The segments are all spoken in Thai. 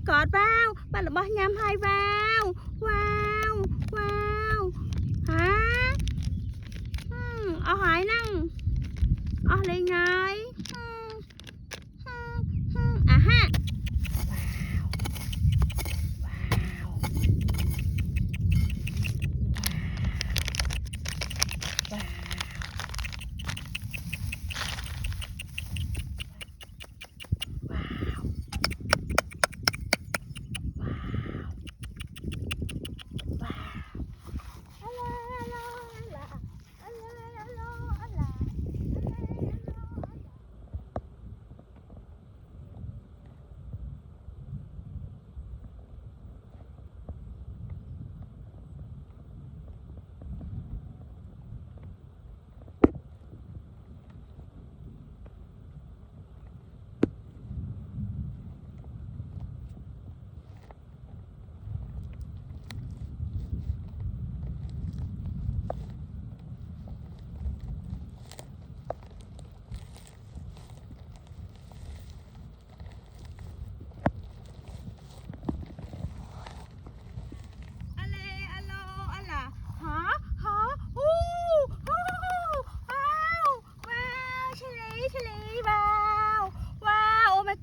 กอดว้าวบ้านหลังบ้านยำให้ว้าวว้าวว้าวฮะเอาหายนั่งเอาเลยไงอ่ะฮะ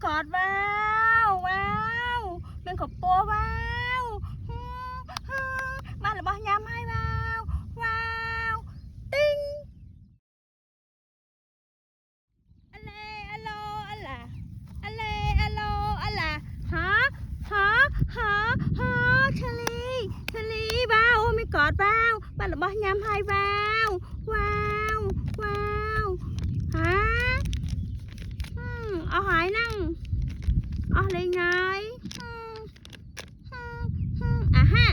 กอดว้าวว้าวเป็นขบปัวว้าวบ้านหรือบ้านยำให้ว้าวว้าวติ้งอะไรอะโลอะไรอะไรอะโลอะไรฮะฮะฮะฮะเชลีว้าวไม่กอดว้าวบ้านหรือบ้านยำให้ว้าวว้าวว้าวฮะเอาหายนั่งเอาเลยไงอ่ะฮะ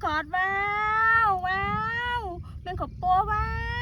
กอดว้าวว้าวเป็นขบปัวว้าว